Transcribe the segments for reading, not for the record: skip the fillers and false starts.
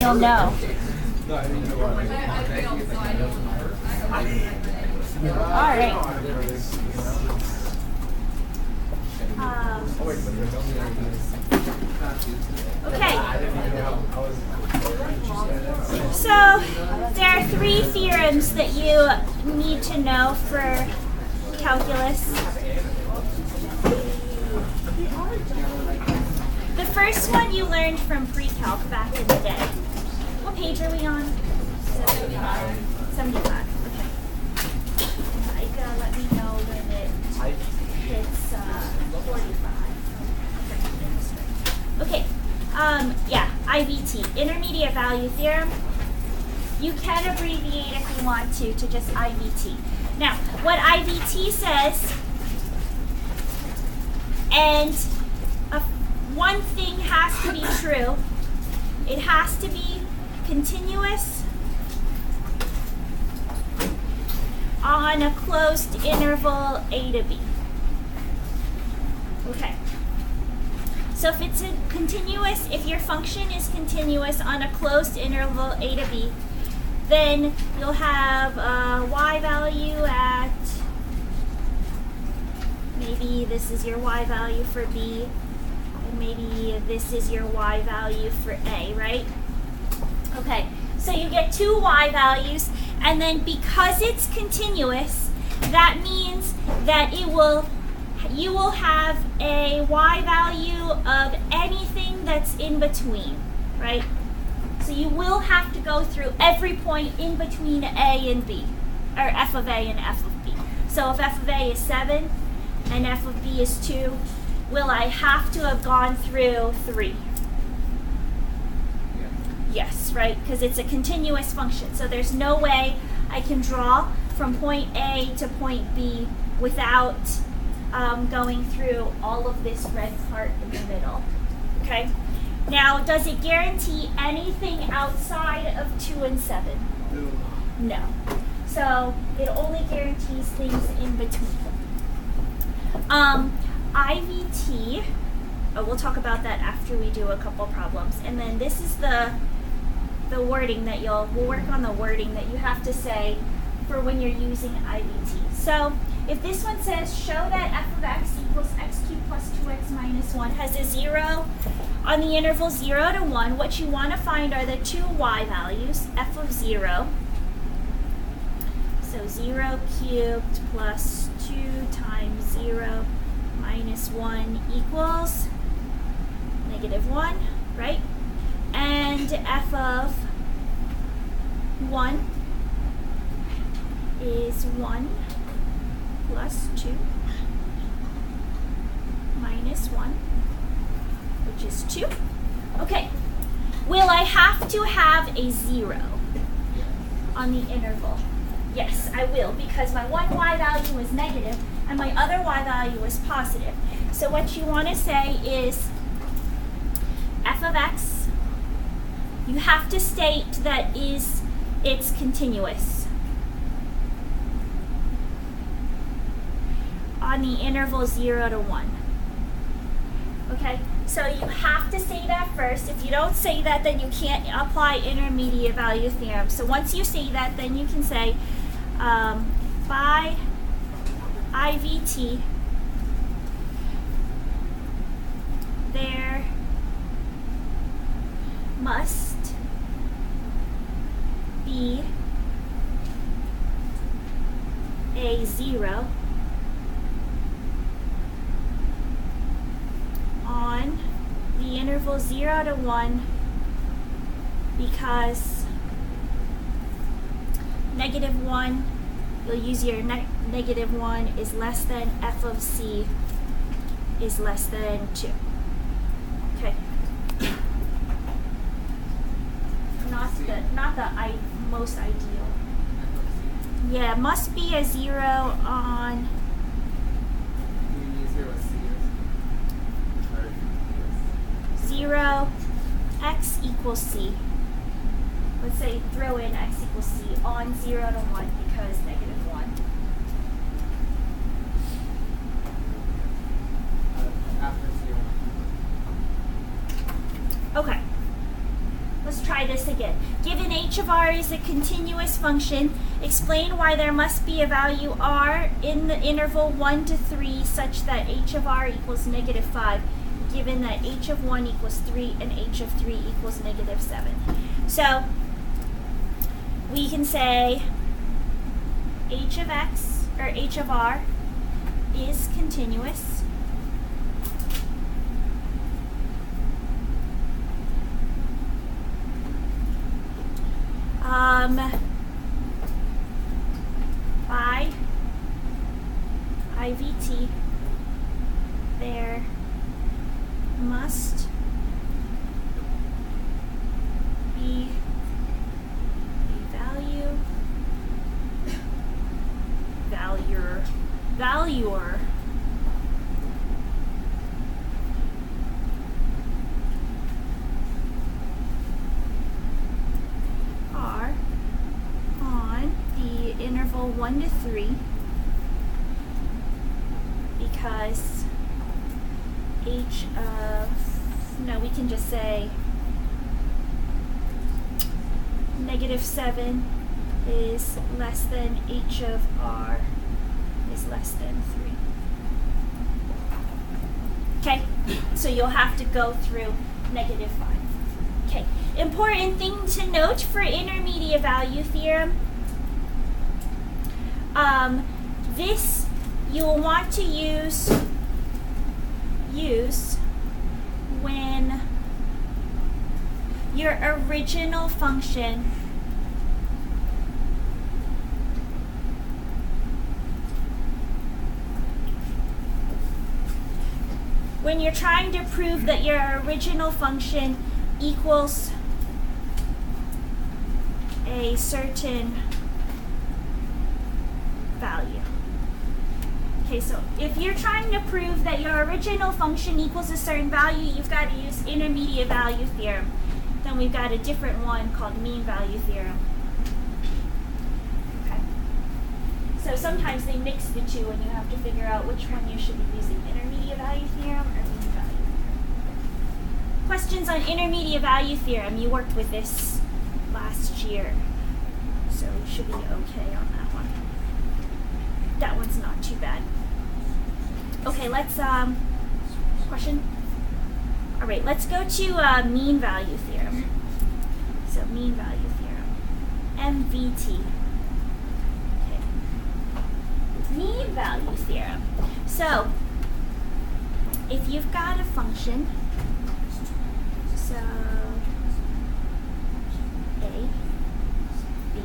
you'll know. All right. Okay. So there are 3 theorems that you need to know for calculus. The first one you learned from pre-calc back in the day. What page are we on? 75. 75. Okay. Let me know when it hits 45. Okay. Yeah, IVT, intermediate value theorem. You can abbreviate if you want to just IVT. Now, what IVT says, and one thing has to be true. It has to be continuous on a closed interval a to b. Okay. So if it's continuous, if your function is continuous on a closed interval a to b, then you'll have a y value at, maybe this is your y value for b, and maybe this is your y value for a, right? Okay, so you get 2 y values, and then because it's continuous, that means that you will have a y value of anything that's in between, right? So you will have to go through every point in between a and b, or f of a and f of b. So if f of a is 7 and f of b is 2, will I have to have gone through 3? Yes, right? Because it's a continuous function. So there's no way I can draw from point A to point B without going through all of this red part in the middle. Okay? Now, does it guarantee anything outside of 2 and 7? No. So it only guarantees things in between. IVT, we'll talk about that after we do a couple problems. And then this is the wording that we'll work on the wording that you have to say for when you're using IVT. So if this one says, show that f of x equals x cubed plus 2x minus 1 has a 0 on the interval 0 to 1, what you want to find are the 2 y values, f of 0. So 0 cubed plus 2 times 0 minus 1 equals -1, right? And f of 1 is 1 plus 2 minus 1, which is 2. Okay, will I have to have a 0 on the interval? Yes, I will, because my one y value was negative and my other y value was positive. So what you want to say is f of x, you have to state that it's continuous on the interval 0 to 1. Okay, so you have to say that first. If you don't say that, then you can't apply intermediate value theorem. So once you say that, then you can say by IVT, there must be a 0 on the interval 0 to 1 because -1, you'll use your -1 is less than f of c is less than 2. Okay. Not the most ideal. Yeah, must be a 0 on 0 x equals c. Let's say throw in x equals c on 0 to 1 because -1. Okay. Let's try this again. Given h of r is a continuous function, explain why there must be a value r in the interval 1 to 3 such that h of r equals negative 5, given that h of 1 equals 3 and h of 3 equals negative 7. So we can say h of x, or h of r, is continuous. By IVT, there must be a valuer r on the interval 1 to 3, because h of, no, we can just say negative 7 is less than h of r is less than 3. Okay, so you'll have to go through negative 5. Okay, important thing to note for intermediate value theorem, this you'll want to use when your original function when you're trying to prove that your original function equals a certain value. Okay, so if you're trying to prove that your original function equals a certain value, you've got to use intermediate value theorem. Then we've got a different one called mean value theorem. Okay. So sometimes they mix the two and you have to figure out which one you should be using, intermediate value theorem or mean value theorem. Questions on intermediate value theorem. You worked with this last year, so you should be okay on that one. That one's not too bad. Okay, let's, question? All right, let's go to mean value theorem. So mean value theorem, MVT. Okay. Mean value theorem. So if you've got a function, so A, B,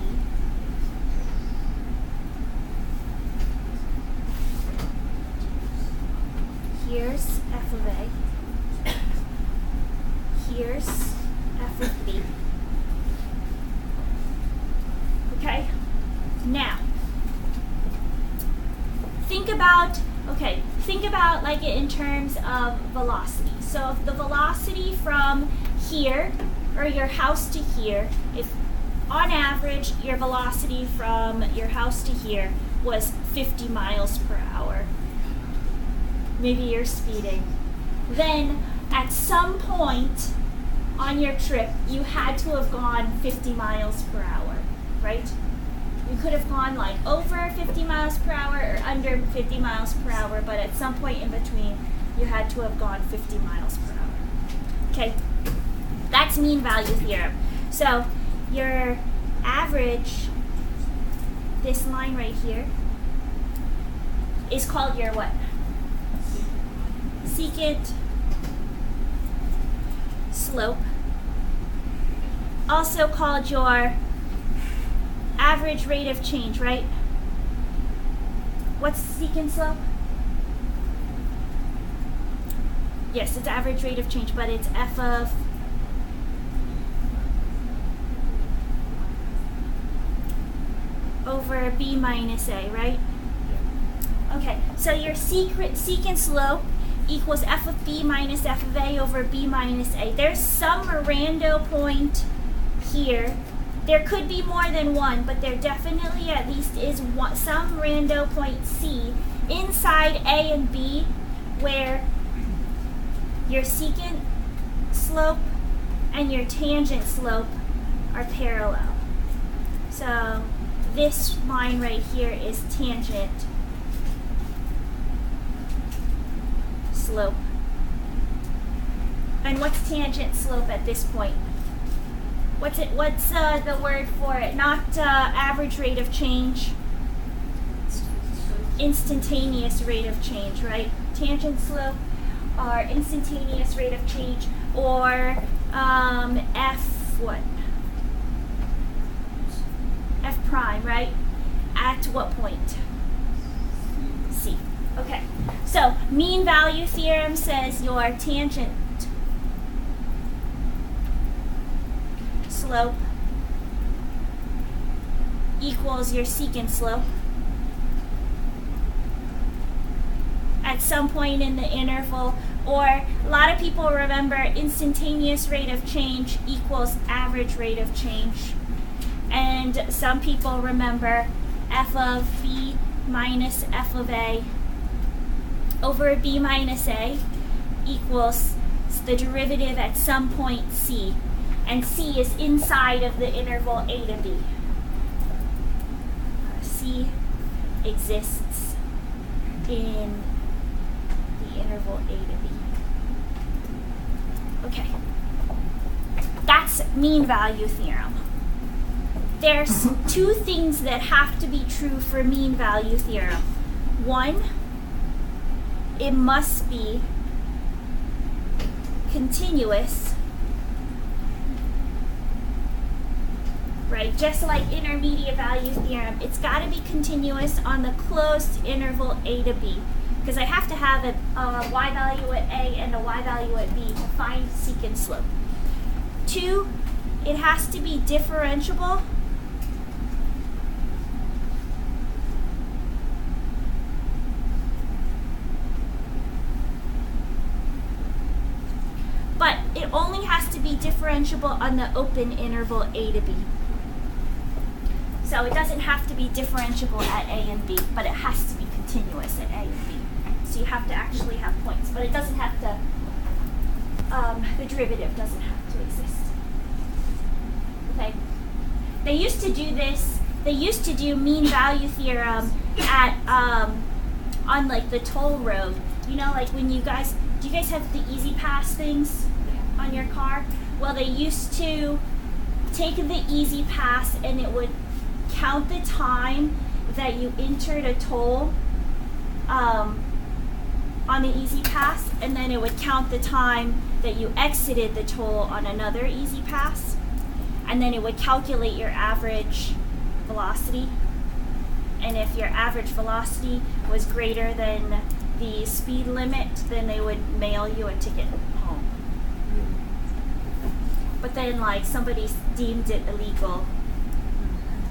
here's f of A, here's f of B. Okay? Now, think about like it in terms of velocity. So if the velocity from here, or your house to here, if on average your velocity from your house to here was 50 miles per hour, maybe you're speeding, then at some point on your trip you had to have gone 50 miles per hour, right? You could have gone like over 50 miles per hour or under 50 miles per hour, but at some point in between you had to have gone 50 miles per hour. Okay, that's mean value theorem. So your average, this line right here, is called your what? Secant slope, also called your average rate of change, right? What's secant slope? Yes, it's average rate of change, but it's f of over b minus a, right? Okay, so your secant slope equals f of b minus f of a over b minus a. There's some rando point here. There could be more than one, but there definitely at least is one, some rando point C inside A and B where your secant slope and your tangent slope are parallel. So this line right here is tangent slope. And what's tangent slope at this point? What's the word for it? Not average rate of change. Instantaneous rate of change, right? Tangent slope or instantaneous rate of change, or F what? F prime, right? At what point? C. Okay. So mean value theorem says your tangent slope equals your secant slope at some point in the interval, or a lot of people remember instantaneous rate of change equals average rate of change, and some people remember f of b minus f of a over b minus a equals the derivative at some point c, and c is inside of the interval a to b. C exists in the interval a to b. Okay, that's mean value theorem. There's two things that have to be true for mean value theorem. One, it must be continuous, right? Just like intermediate value theorem, it's got to be continuous on the closed interval a to b, because I have to have a y value at a and a y value at b to find secant slope. Two, it has to be differentiable but it only has to be differentiable on the open interval a to b. So it doesn't have to be differentiable at a and b, but it has to be continuous at a and b. So you have to actually have points, but it doesn't have to, the derivative doesn't have to exist. Okay? They used to do this, they used to do mean value theorem at, on like the toll road. You know, like when you guys, do you guys have the Easy Pass things on your car? Well, they used to take the Easy Pass and it would count the time that you entered a toll on the Easy Pass, and then it would count the time that you exited the toll on another Easy Pass, and then it would calculate your average velocity, and if your average velocity was greater than the speed limit, then they would mail you a ticket home. But then like somebody deemed it illegal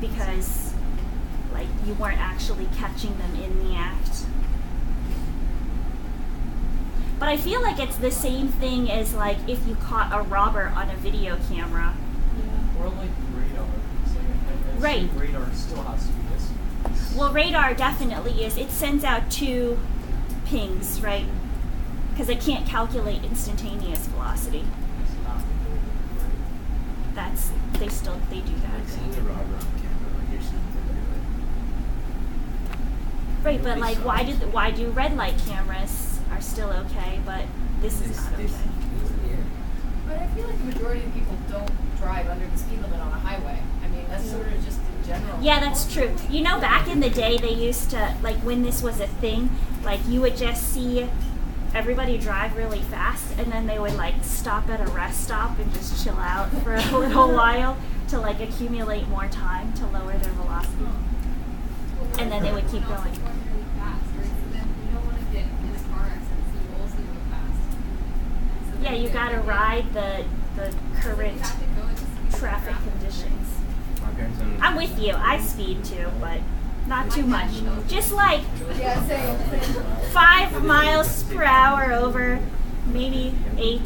because like you weren't actually catching them in the act. But I feel like it's the same thing as like if you caught a robber on a video camera. Yeah. Or like radar. Like, right. Radar still has to be this. Well, radar definitely is. It sends out 2 pings, right? Because it can't calculate instantaneous velocity. That's they do that. Seeing the robber on camera, like you're seeing them do it. Right, but like why do red light cameras are still okay, but this is not okay. But I feel like the majority of people don't drive under the speed limit on a highway. I mean, that's sort of just in general. Yeah, that's true. You know, back in the day, they used to, like when this was a thing, like you would just see everybody drive really fast, and then they would like stop at a rest stop and just chill out for a little while to like accumulate more time to lower their velocity. And then they would keep going. Yeah, you gotta ride the current traffic conditions. I'm with you. I speed too, but not too much. Just like 5 miles per hour over, maybe 8.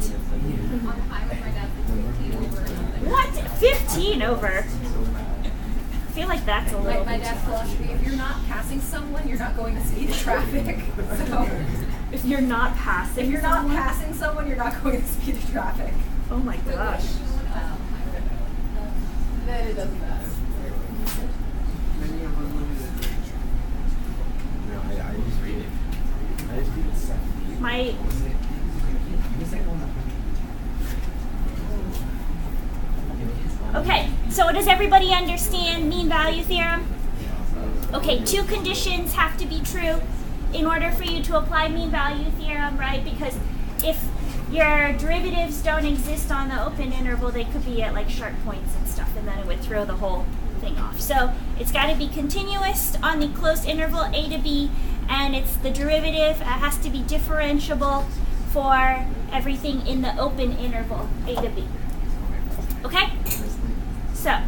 What? 15 over? I feel like that's a little. My dad's philosophy: if you're not passing someone, you're not going to speed traffic. So. If you're not passing someone, you're not going to speed the traffic. Oh my gosh. doesn't matter. Many have unlimited range. No, I just read it. I just read it separately. My Okay, so does everybody understand mean value theorem? Okay, two conditions have to be true in order for you to apply mean value theorem, right? Because if your derivatives don't exist on the open interval, they could be at like sharp points and stuff, and then it would throw the whole thing off. So it's got to be continuous on the closed interval a to b, and it's the derivative has to be differentiable for everything in the open interval a to b. Okay? So,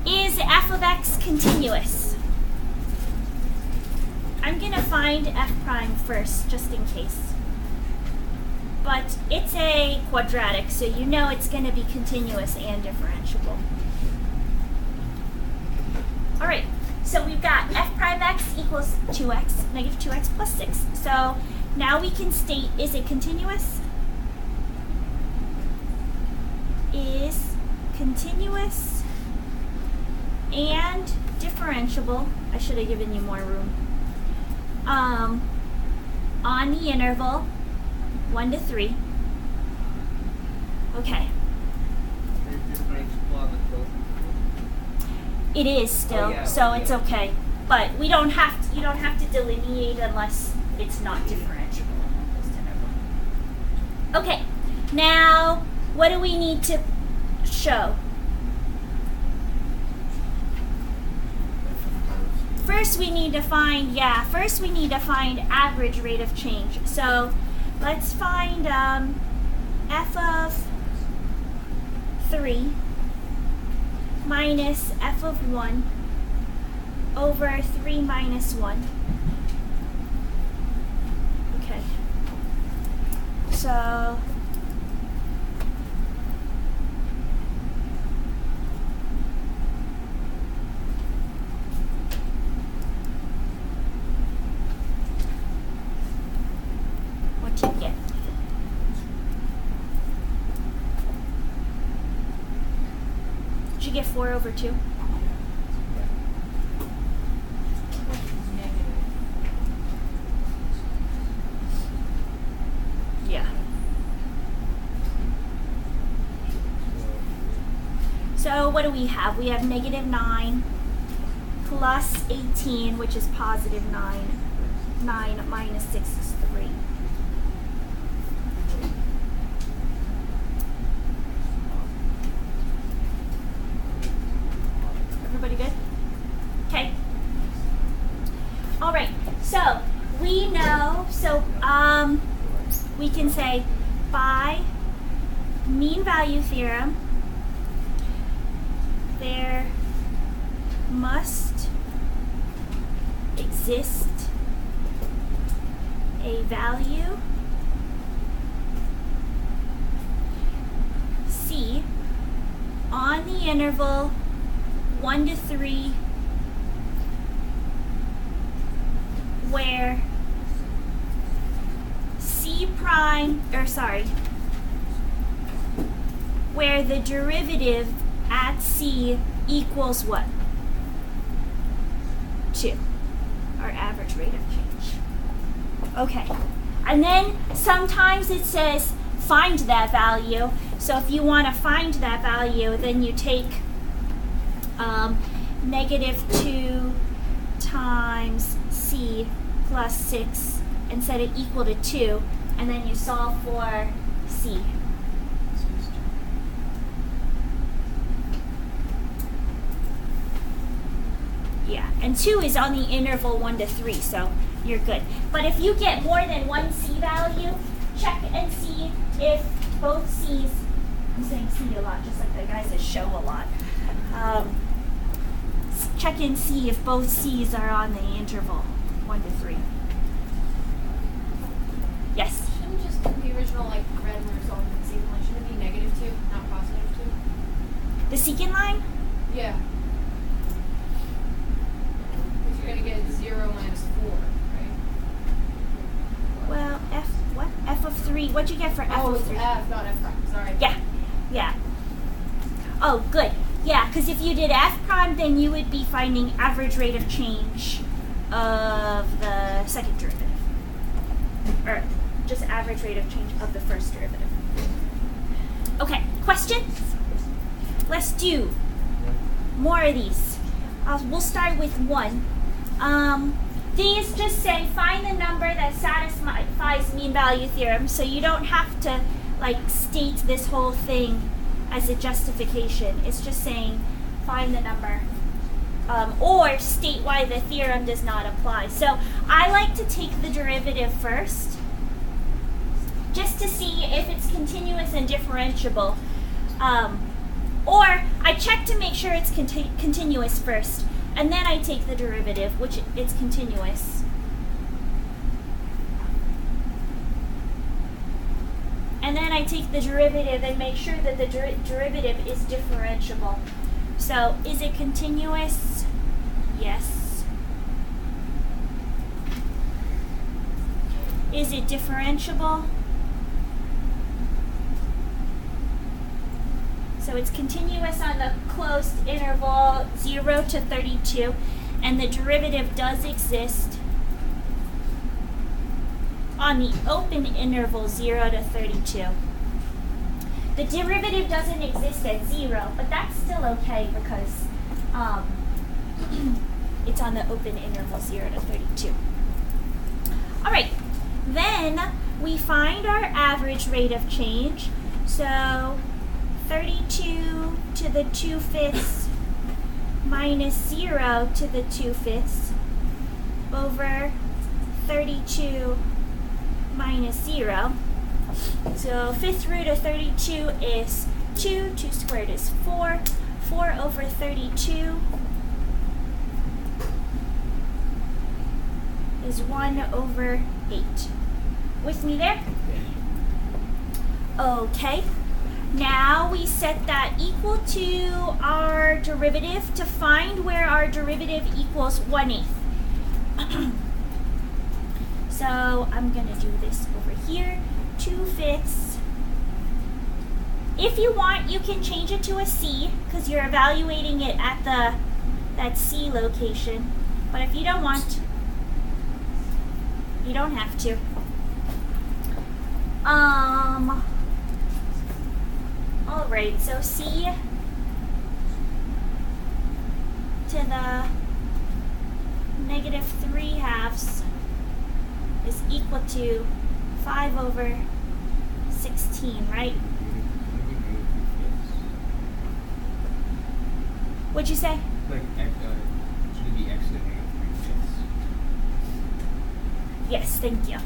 is f of x continuous? I'm going to find f prime first, just in case. But it's a quadratic, so you know it's going to be continuous and differentiable. All right, so we've got f prime x equals 2x, negative 2x plus 6. So now we can state, is it continuous? Is continuous and differentiable. I should have given you more room. On the interval 1 to 3. Okay. It is still, Oh, yeah, so yeah. it's okay. But we don't have to, you don't have to delineate unless it's not differentiable on this interval. Okay. Now, what do we need to show? First we need to find average rate of change. So let's find f of 3 minus f of 1 over 3 minus 1. Okay. So what do you get? Did you get 4 over 2? Yeah. So what do we have? We have negative 9 plus 18, which is positive 9. 9 minus 6 is 3. Everybody good? Okay. All right. So we know. We can say by mean value theorem, there must exist a value C on the interval 1 to 3 where where the derivative at C equals what? 2, our average rate of change. Okay, and then sometimes it says find that value. So if you want to find that value, then you take negative 2 times C plus 6 and set it equal to 2, and then you solve for C. Yeah, and 2 is on the interval 1 to 3, so you're good. But if you get more than one C value, check and see if both C's, I'm saying C a lot, just like the guys that show a lot. Check and see if both C's are on the interval 1 to 3. Yes? Shouldn't we just do the original, like, red when we're solving the secant line? Shouldn't it be negative 2, not positive 2? The secant line? Yeah. Because you're going to get 0 minus 4, right? Well, F of 3. What'd you get for F Oh, of it's 3? F, not F prime. Sorry. Yeah. Oh, good. Yeah, because if you did f prime, then you would be finding average rate of change of the second derivative. Or just average rate of change of the first derivative. Okay, questions? Let's do more of these. We'll start with one. These just say find the number that satisfies mean value theorem, so you don't have to like state this whole thing as a justification. It's just saying find the number, or state why the theorem does not apply. So I like to take the derivative first, just to see if it's continuous and differentiable. Or I check to make sure it's continuous first, and then I take the derivative, which it's continuous. And then I take the derivative and make sure that the derivative is differentiable. So is it continuous? Yes. Is it differentiable? So it's continuous on the closed interval 0 to 32, and the derivative does exist on the open interval 0 to 32. The derivative doesn't exist at 0, but that's still okay because it's on the open interval 0 to 32. All right, then we find our average rate of change. So 32 to the 2/5 minus 0 to the 2/5 over 32 minus 0. So 5th root of 32 is 2. 2 squared is 4. 4 over 32 is 1 over 8. With me there? Okay. Now we set that equal to our derivative to find where our derivative equals 1/8. So I'm going to do this over here. 2/5. If you want, you can change it to a C because you're evaluating it at that C location. But if you don't want, you don't have to. Alright, so C to the -3/2 is equal to 5 over 16, right? What'd you say? Like, should be x to the -3/5. Yes, thank you.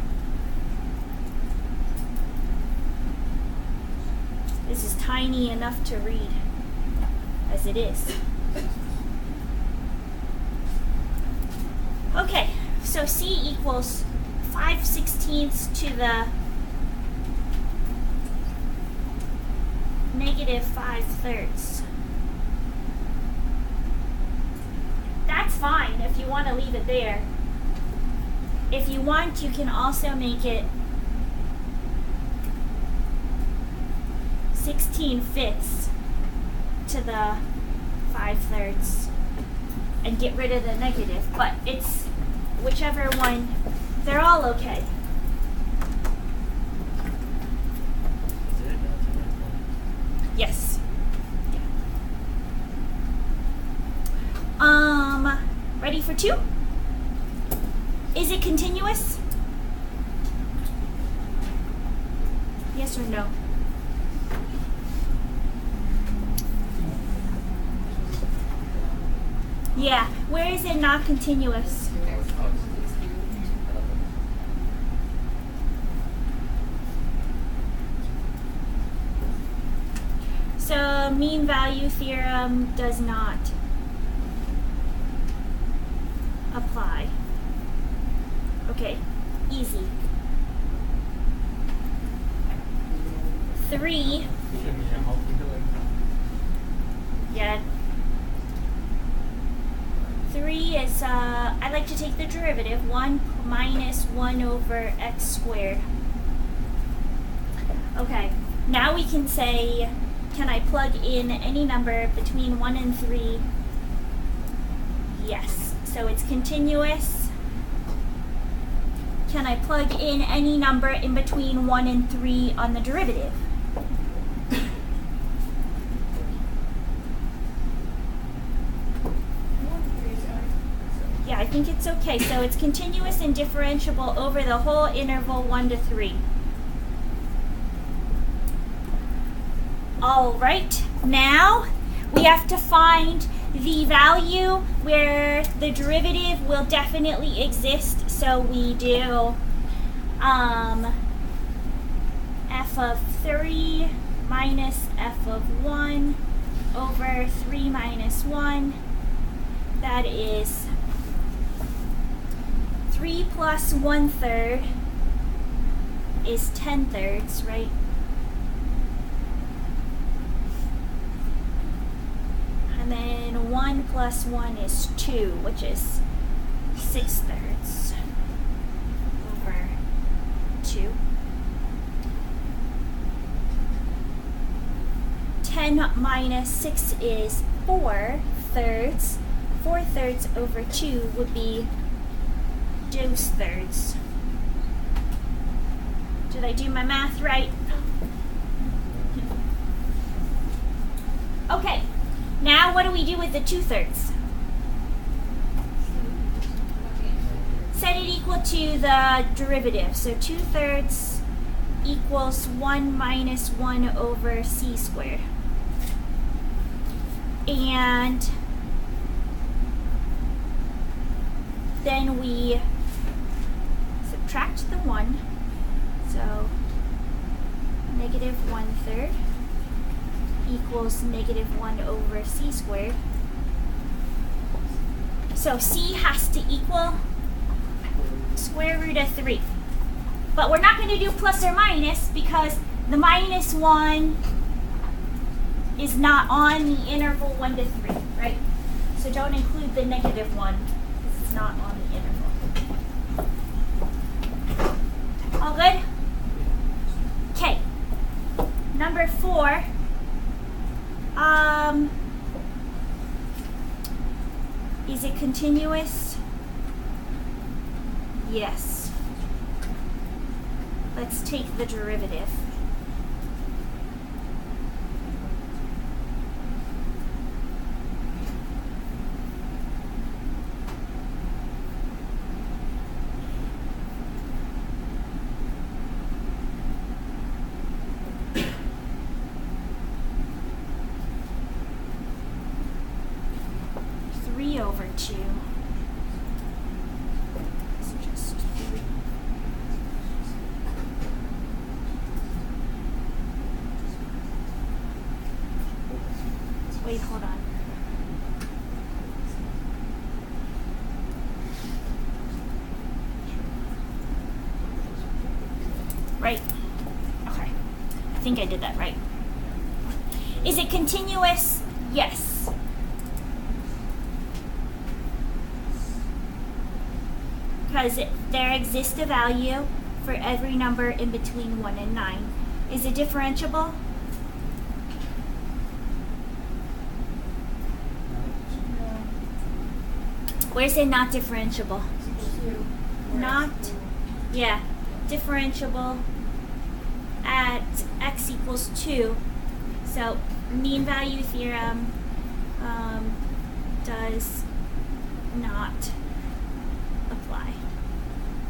This is tiny enough to read, as it is. Okay, so C equals 5/16 to the -5/3. That's fine if you want to leave it there. If you want, you can also make it 16/5 to the 5/3 and get rid of the negative, but it's whichever one, they're all okay. Yes. Yeah. Ready for 2? Is it continuous? Yes or no? Yeah, where is it not continuous? So mean value theorem does not apply. Okay, easy. 3. Yeah. 3 is, I like to take the derivative, 1 minus 1 over x squared. Okay, now we can say Can I plug in any number between 1 and 3? Yes. So it's continuous. Can I plug in any number in between 1 and 3 on the derivative? Yeah, I think it's okay. So it's continuous and differentiable over the whole interval 1 to 3. All right, now we have to find the value where the derivative will definitely exist. So we do f of 3 minus f of 1 over 3 minus 1. That is 3 plus 1/3 is 10/3, right? And then 1 plus 1 is 2, which is 6/3 over 2. 10 minus 6 is 4/3. 4/3 over 2 would be 2/3. Did I do my math right? Okay. Now what do we do with the 2/3? Set it equal to the derivative. So 2/3 equals 1 minus 1 over c squared. And then we subtract the 1. So negative 1/3 equals negative 1 over c squared. So c has to equal square root of 3. But we're not going to do plus or minus because the minus 1 is not on the interval 1 to 3, right? So don't include the negative 1 because it's not on the interval. All good? Okay. Number 4. Is it continuous? Yes. Let's take the derivative. Over 2. So just 3. Wait, hold on. Right. Okay. I think I did that right. Is it continuous? Yes. Because there exists a value for every number in between 1 and 9. Is it differentiable? No. Where's it not differentiable? Not, yeah, differentiable at x equals 2. So mean value theorem does not apply.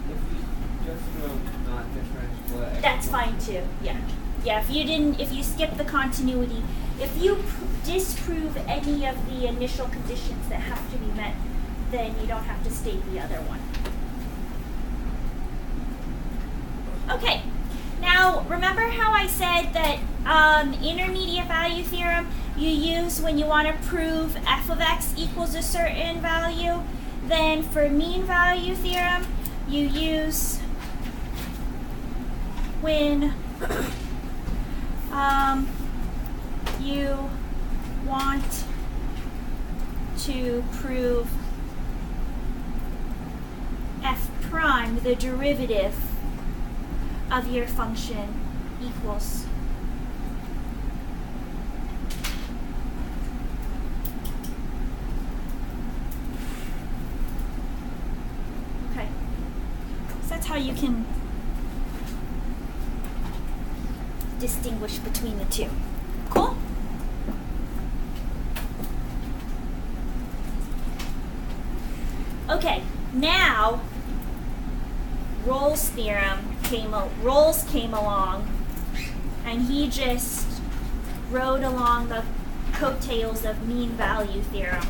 If you just wrote not differentiable at x That's equals fine too. Yeah. Yeah. If you skip the continuity, if you disprove any of the initial conditions that have to be met, then you don't have to state the other one. Okay. Now remember how I said that intermediate value theorem you use when you want to prove f of x equals a certain value? Then for mean value theorem, you use when you want to prove f prime, the derivative of your function, equals how you can distinguish between the two. Cool? Okay, now Rolle's came along, and he just rode along the coattails of mean value theorem.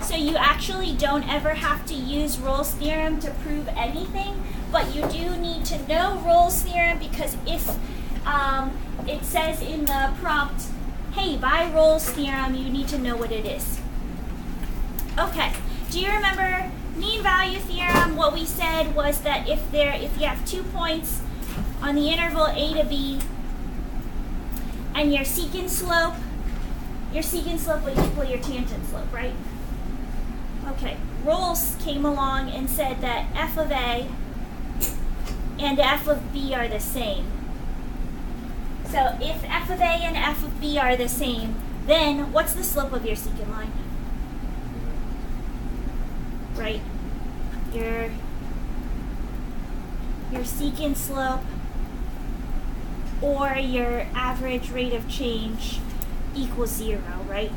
So you actually don't ever have to use Rolle's theorem to prove anything, but you do need to know Rolle's theorem, because if it says in the prompt, hey, by Rolle's theorem, you need to know what it is. Okay, do you remember mean value theorem? What we said was that if you have 2 points on the interval a to b, and your secant slope would equal your tangent slope, right? Okay, Rolle came along and said that f of a and f of b are the same. So if f of a and f of b are the same, then what's the slope of your secant line? Right? Your secant slope or your average rate of change equals 0, right?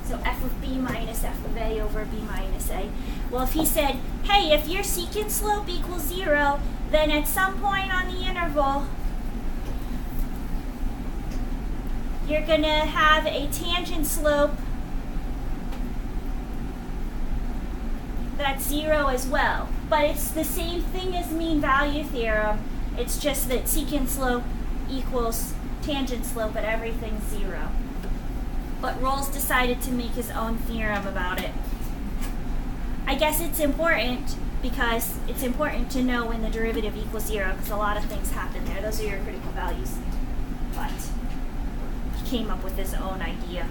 So f of b minus f of a over b minus a. Well, if he said, hey, if your secant slope equals 0, then at some point on the interval, you're going to have a tangent slope that's 0 as well. But it's the same thing as mean value theorem. It's just that secant slope equals tangent slope and everything's 0. But Rolle's decided to make his own theorem about it. I guess it's important because it's important to know when the derivative equals 0, because a lot of things happen there. Those are your critical values. But he came up with his own idea.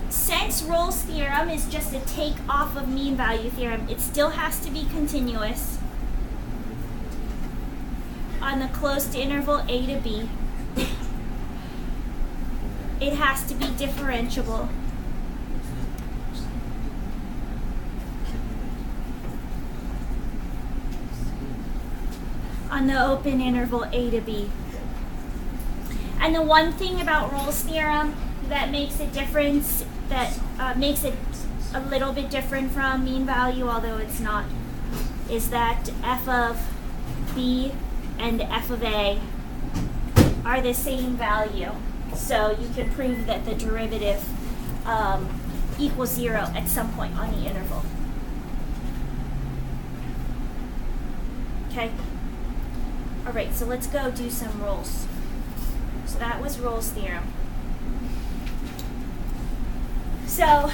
Since Rolle's theorem is just a take off of mean value theorem, it still has to be continuous on the closed interval a to b. It has to be differentiable on the open interval a to b. And the one thing about Rolle's theorem that makes it makes it a little bit different from mean value, although it's not, is that f of b and f of a are the same value. So you can prove that the derivative equals 0 at some point on the interval. Okay? All right, so let's go do some Rolle's. So that was Rolle's theorem. So,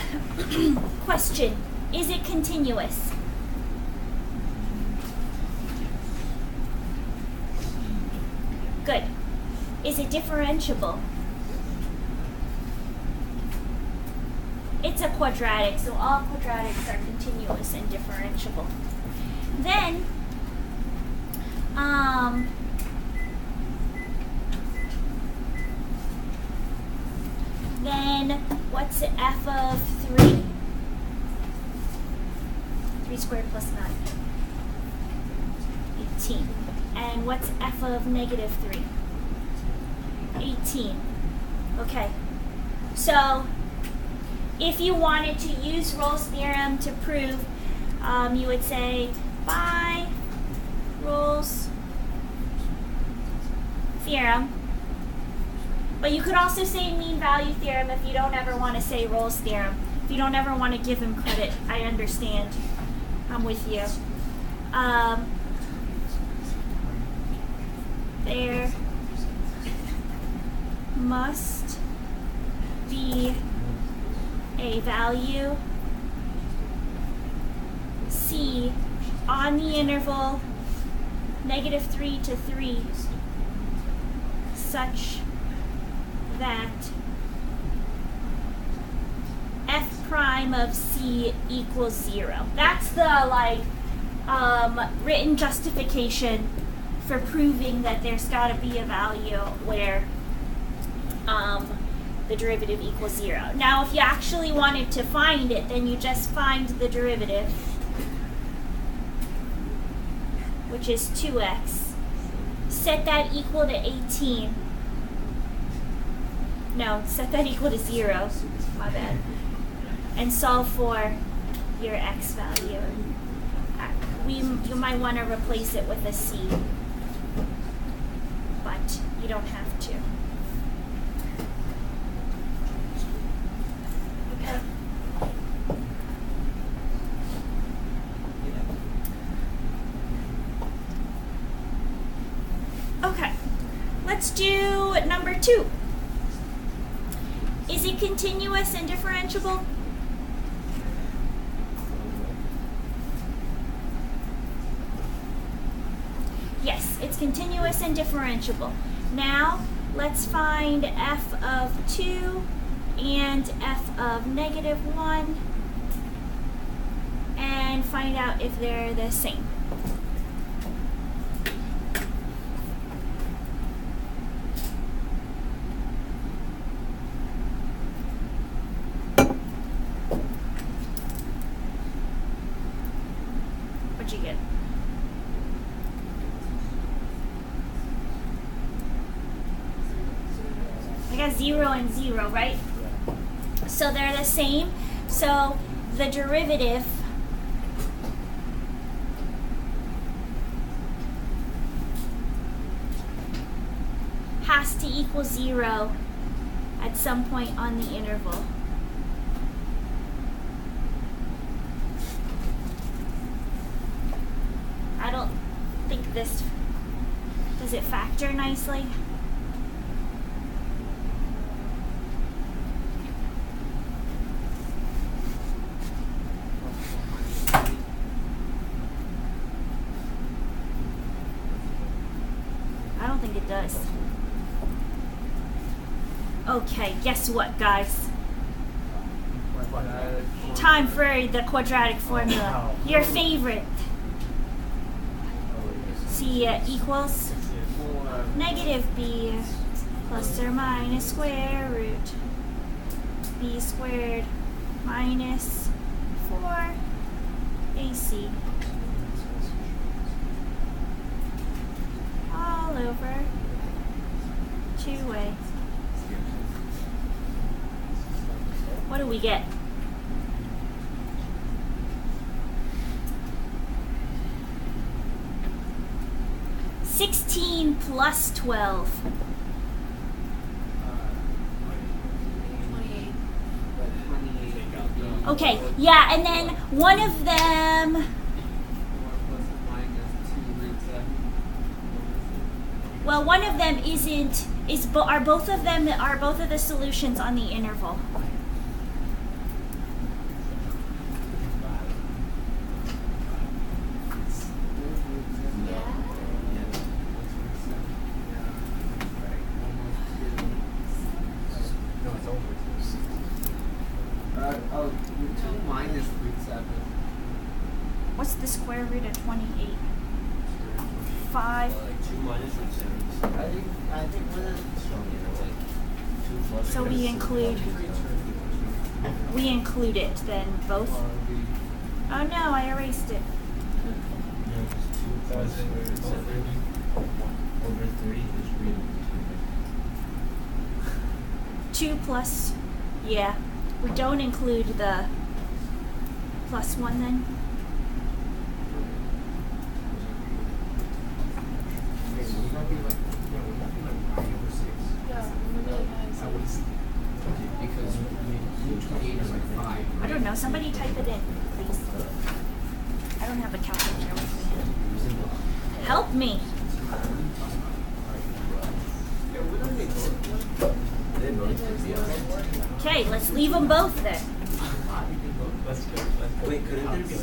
question, is it continuous? Good. Is it differentiable? It's a quadratic, so all quadratics are continuous and differentiable. Then, what's f of 3? 3 squared plus 9. 18. And what's f of negative 3? 18. Okay. So, if you wanted to use Rolle's theorem to prove, you would say, by Rolle's theorem. But you could also say mean value theorem if you don't ever want to say Rolle's theorem. If you don't ever want to give him credit, I understand. I'm with you. There must be a value C on the interval -3 to 3 such that f prime of C equals 0. That's the written justification for proving that there's got to be a value where the derivative equals 0. Now, if you actually wanted to find it, then you just find the derivative, which is 2x. Set that equal to 18. No, set that equal to 0. My bad. And solve for your x value. You might want to replace it with a c, but you don't have to. Okay. Okay, let's do number 2. Is it continuous and differentiable? Yes, it's continuous and differentiable. Now, let's find f of 2 and f of -1 and find out if they're the same. What'd you get? I got 0 and 0, right? So they're the same. So the derivative has to equal 0 at some point on the interval. I don't think this, does it factor nicely? I don't think it does. Okay, guess what, guys? Time for the quadratic formula. Your favorite. C equals -b plus or minus square root b squared minus 4ac all over 2a. What do we get? (16 plus 12). 28. Okay, yeah, and then one of them, well, one of them are both of the solutions on the interval. What's the square root of 28? 5. 2 minus root 7. I think one of like 2 plus. So we include it then, both. Oh no, I erased it. No, it's 2 plus root 7 over 3 is root 2 plus, yeah. We don't include the plus 1 then. Would that be like 5 over 6? Yeah, really nice. Because root 28 is like 5. I don't know. Somebody type it in, please. I don't have a calculator with me. Help me. Okay, let's leave them both then. Wait, couldn't there be 2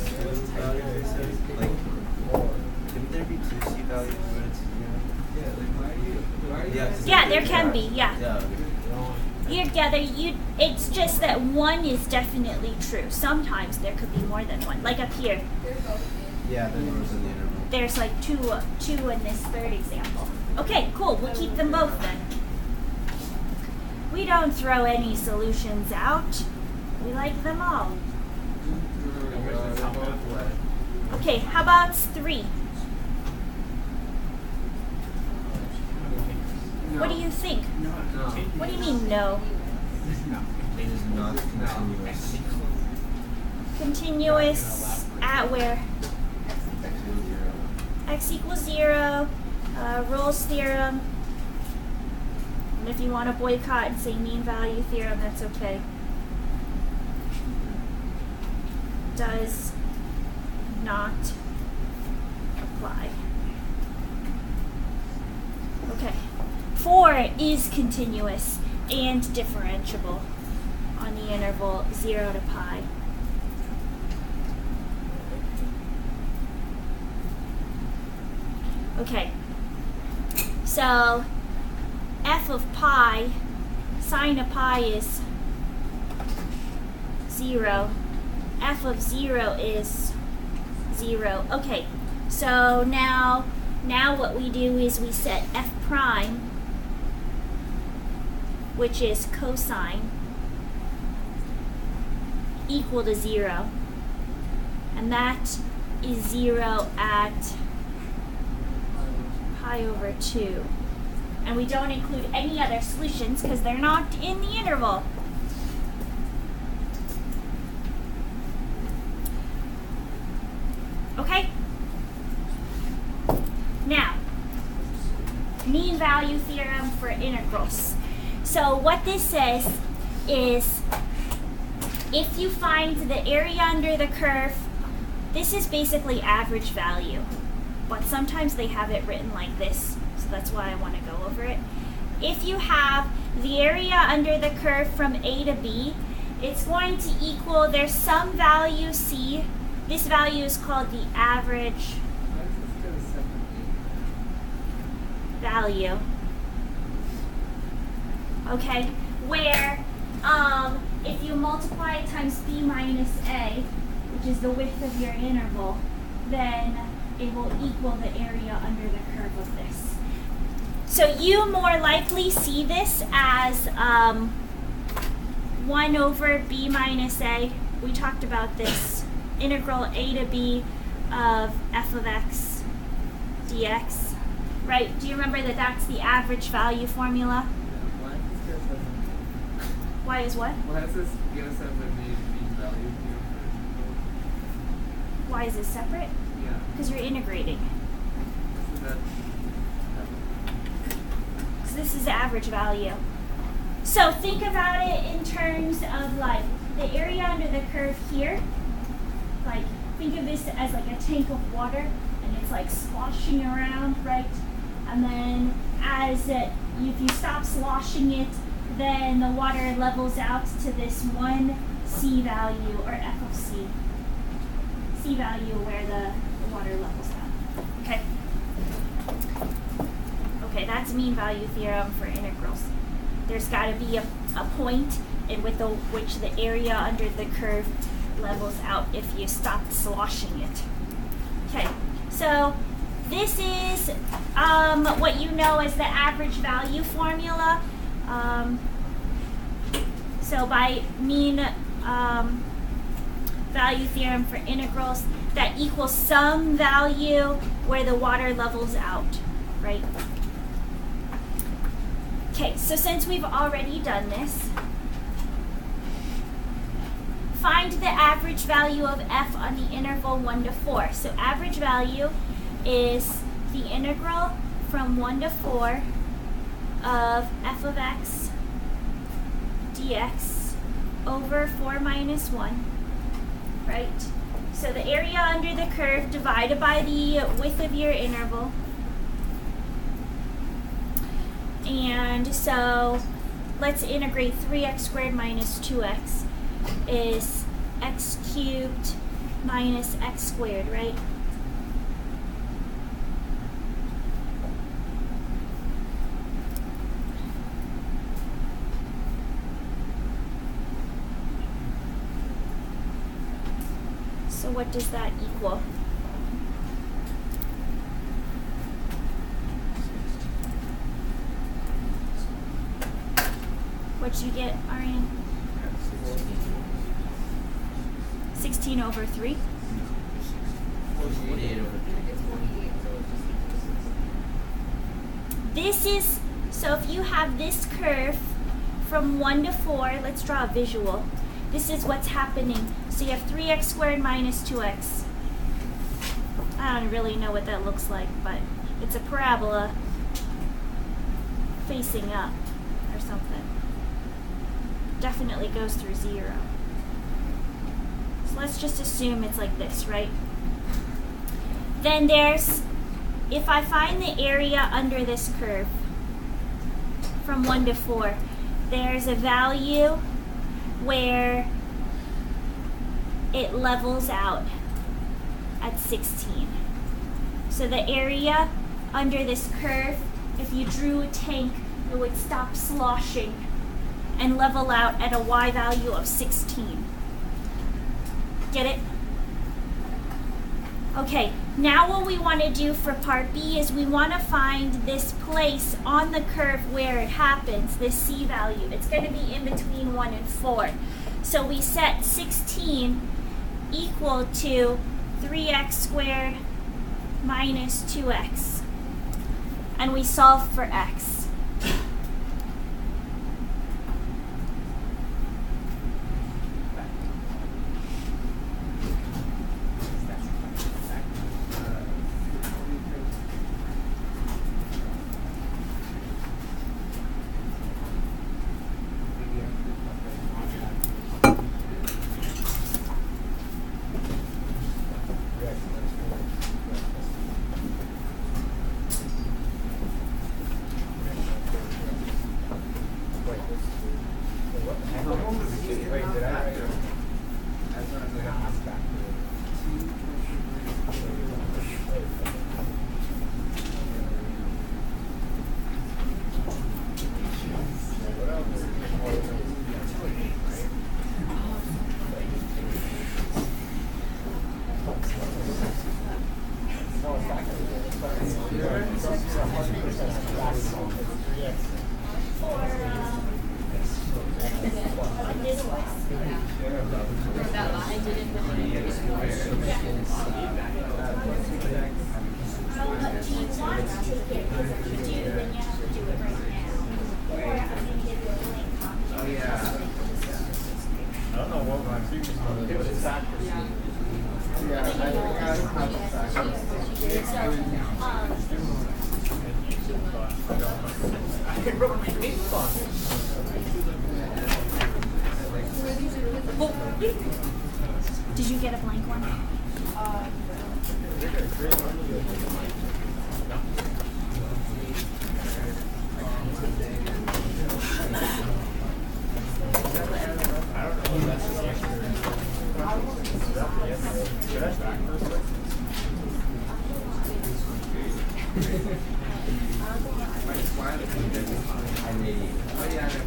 values? Like, couldn't there be 2 C values where it's 0? Yeah, there can be. Yeah. Yeah. It's just that one is definitely true. Sometimes there could be more than one. Like up here. They're both in. Yeah, then it was in the interval. There's like two in this third example. Okay, cool. We'll keep them both then. We don't throw any solutions out. We like them all. Okay, how about 3? What do you think? No. What do you mean no? It is not continuous. Continuous at where? X equals 0. Rolle's theorem. And if you want to boycott and say mean value theorem, that's okay. Does not apply. Okay. 4 is continuous and differentiable on the interval 0 to pi. Okay. So f of pi, sine of pi is 0. F of 0 is 0. Okay, so now what we do is we set f prime, which is cosine, equal to 0. And that is 0 at pi over 2. And we don't include any other solutions because they're not in the interval. Okay? Now, mean value theorem for integrals. So what this says is if you find the area under the curve, this is basically average value, but sometimes they have it written like this, so that's why I want to go over it. If you have the area under the curve from A to B, it's going to equal, there's some value C. This value is called the average value. Okay, where if you multiply it times B minus A, which is the width of your interval, then it will equal the area under the curve of this. So you more likely see this as 1 over B minus A. We talked about this. Integral A to B of f of x dx. Right? Do you remember that that's the average value formula? Why is what? Why does this give us as a mean value here? Why is it separate? Yeah. Because you're integrating. So that, So this is the average value. So think about it in terms of like the area under the curve here. Like think of this as like a tank of water and it's like sloshing around, right? And then as if you stop sloshing it, then the water levels out to this one C value, or f of C. C value where the water levels out. Okay. Okay, that's mean value theorem for integrals. There's got to be a point in which the area under the curve levels out if you stop sloshing it. Okay, so this is what you know as the average value formula. So by mean value theorem for integrals, that equals some value where the water levels out, right? Okay, so since we've already done this, find the average value of f on the interval 1 to 4. So average value is the integral from 1 to 4 of f of x dx over 4 minus 1, right? So the area under the curve divided by the width of your interval. And so let's integrate 3x squared minus 2x is x cubed minus x squared, right? So what does that equal? What'd you get, Arian? 16 over 3. 48 over 3. It's 48. This is, so if you have this curve from 1 to 4, let's draw a visual. This is what's happening. So you have 3x squared minus 2x. I don't really know what that looks like, but it's a parabola facing up or something. Definitely goes through 0. So let's just assume it's like this, right? Then there's, if I find the area under this curve from 1 to 4, there's a value where it levels out at 16. So the area under this curve, if you drew a tank, it would stop sloshing and level out at a y value of 16. Get it? Okay, now what we want to do for part B is we want to find this place on the curve where it happens, this C value. It's going to be in between 1 and 4. So we set 16 equal to 3x squared minus 2x. And we solve for x. Did you get a blank one?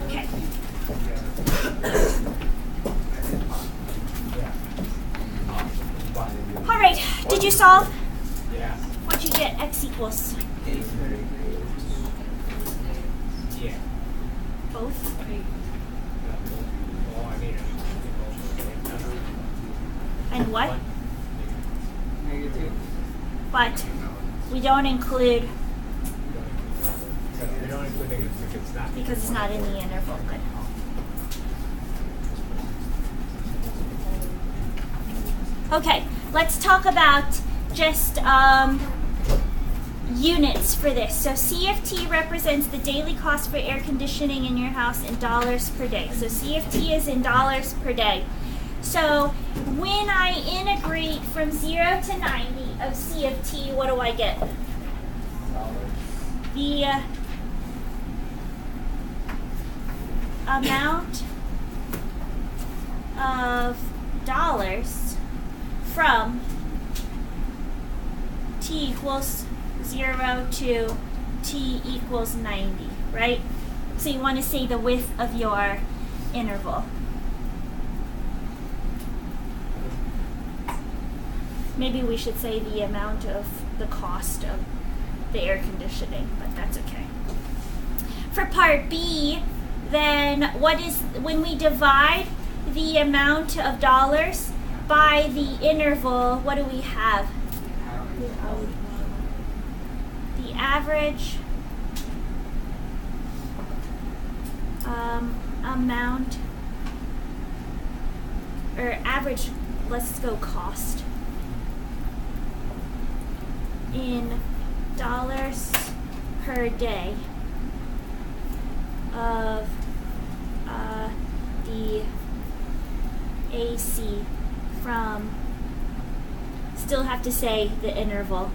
Okay. All right, did you solve? Yeah. What'd you get? X equals? Yeah. Both? And what? Negative. But we don't include We don't include negatives because it's not in the interval. Good. Okay, let's talk about just units for this. So CFT represents the daily cost for air conditioning in your house in dollars per day. So CFT is in dollars per day. So when I integrate from 0 to 90 of CFT, what do I get? The amount of dollars from t equals 0 to t equals 90, right? So you want to say the width of your interval. Maybe we should say the amount of the cost of the air conditioning, but that's okay. For part B, then when we divide the amount of dollars by the interval, what do we have? The average amount, or average, let's go cost in dollars per day of the AC from, still have to say the interval,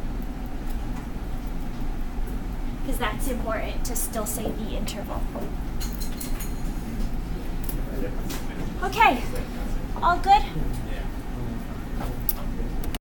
because that's important to still say the interval. Okay, all good?